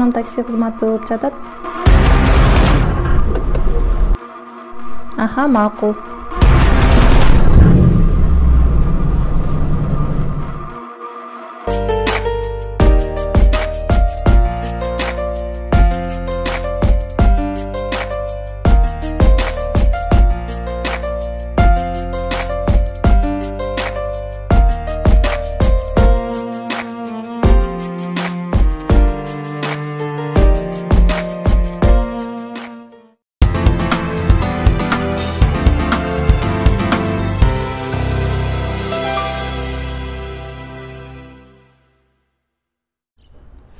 Ам такси кызматы болуп жатат. Аха, макул.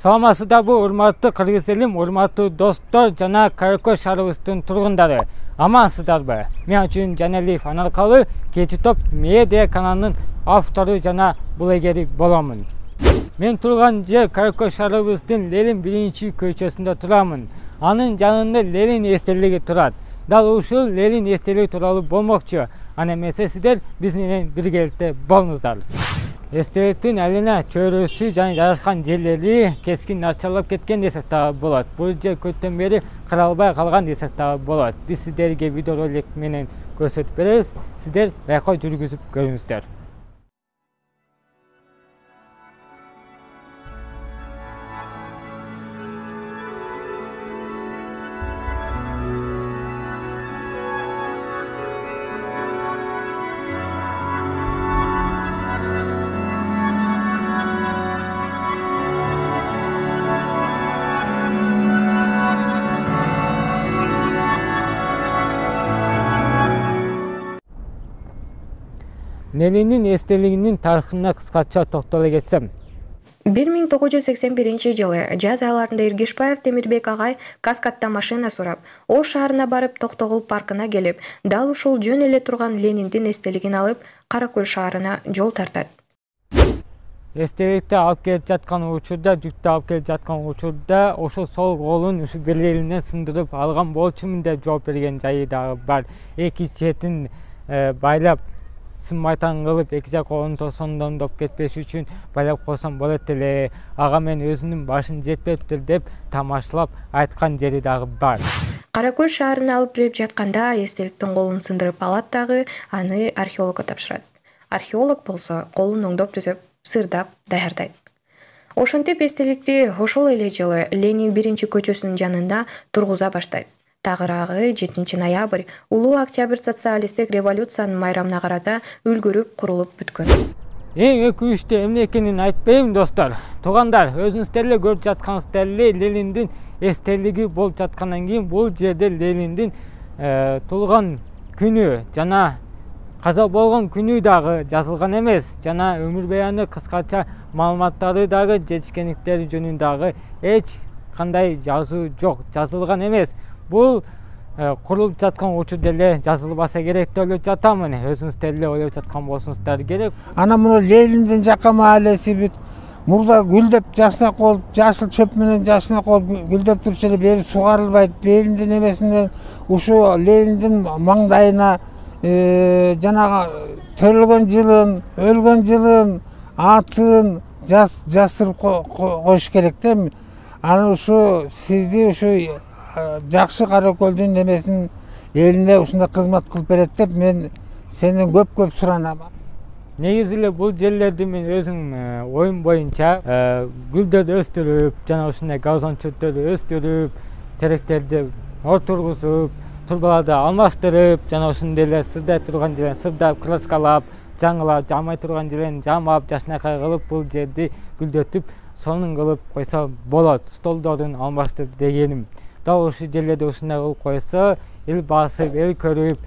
Саламатсыздарбы, урматтуу кыргыз элим, урматтуу достор жана Каракөл шаарыбыздын тургундары. Амансыздарбы? Мен үчүн Жаналиев Анаркалы Кечи топ медиа каналынын автору жана булегери боломун. Мен турган жер Каракөл шаарыбыздын Ленин 1-көчөсүндө турамын. Анын жанында Ленин эстелиги турат. Дал ушул Ленин эстелиги тууралуу болмокчу. Ана эмесе сиздер биз менен биргеликте болуңуздар. Эстеликтин алына чөйрөсү жана жайгашкан жерлери кескин начарлап кеткен десек дагы болот. Бул жер көптөн бери каралбай калган десек дагы болот. Биз сиздерге видеоролик менен көрсөтүп беребиз. Сиздер байкоо жүргүзүп көрүңүздөр. Ленинин эстелигинин тарыхына кыскача токтоло кетсем. 1981-жылы жаз айларында Иргишбаев Темирбек агай Каскадта машина сурап, Ош шаарына барып Токтогул паркына келип, дал ушул жөн эле турган Лениндин эстелигин алып, Каракөл шаарына жол тартат. Эстеликти алып келип жаткан учурда, жүктү алып келип жаткан учурда, ошол сол колун ушул бирлеринен сындырып алган болчумун деп жооп берген жайы дагы бар. Эки четин байлап сыммайтан кылып, эки жак колун тосондондоп кетпеш үчүн байлап койсом болот эле. Ага мен өзүнүн башын жетпептир деп тамашалап айткан жери дагы бар. Каракөл шаарына алып келип жатканда эстеликтин колун сындырып алат дагы, аны археологко тапшырат. Археолог болсо колун оңдоп түзөп, сырдап даярдайт. Ошентип эстеликти ошол эле жылы Ленин 1-көчөсүнүн жанында тургуза баштайт. Тагыраагы 7 ноябрь Улуу Октябрь социалисттик революциянын майрамына карата үлгүрүп курулуп бүткөн. Эң өкүнүчтүү эмне экенин айтпайм достор. Туугандар, өзүңүздөр эле көрүп жаткансыздар эле Лениндин эстелиги болуп жаткандан кийин бул жерде Лениндин туулган күнү жана каза болгон күнү дагы жазылган эмес. Жана өмүр баяны кыскача маалыматтары дагы жетишкендиктери жөнүндө дагы эч кандай жазуу жок, жазылган эмес. Бул курулуп жаткан учурда эле жазылбаса керек деп ойлоп жатамын. Өзүңүздөр эле ойлоп жаткан болсуңуздар керек. Ана муну Лениндин жакка маалеси бүт. Мурда гүлдөп жашнак болуп, жашыл чөп менен жашнак болуп гүлдөп турчу эле бери сугарылбайт. Лениндин эмесинен ушу Лениндин маңдайына жанагы төрөлгөн жылын, өлгөн жылын, атын жаздырып коюш керек да. Аны ушу сизди ушу жакшы Каракөлдүн эмесин элине ушундай кызмат кылып берет деп мен сенден көп суранам. Негизи эле бул жерлерди мен өзүм оюм боюнча гүлдөрдү өстүрүп, жана ушундай газончөлдөрдү өстүрүп, теректерди отургузуп, турбаларды алмаштырып, жана ушундай эле сырдай турган жерин сырдап, краскалап, жаңылап, жамай турган жерин жамап, жашнакай кылып, бул жерди гүлдөтүп, сонун кылып койсо болот. Столдорун алмаштырып дегеним. Дал ушул жерлерде ушундай кылып койсо, эл басып, эл көрүп,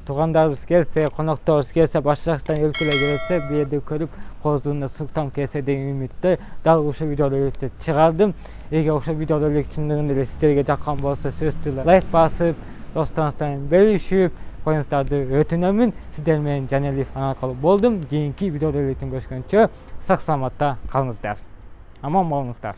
туугандарыбыз келсе, конокторубуз келсе, башка жактан өлкөлөр келсе, бу жерди көрүп, коозуна суктам келсе деген үмүттө дал ушул видеороликти чыгардым. Эгер ошол видеоролик чындыгында эле сиздерге жаккан болсо, сөзсүз түрдө лайк басып, досторунуздар менен бөлүшүп коюңуздарды өтүнөмүн. Сиздер менен Жаналиев Анаркалы болдум. Кийинки видеороликтен көрүшкөнчө сак саламатта калыңыздар. Аман болуңуздар.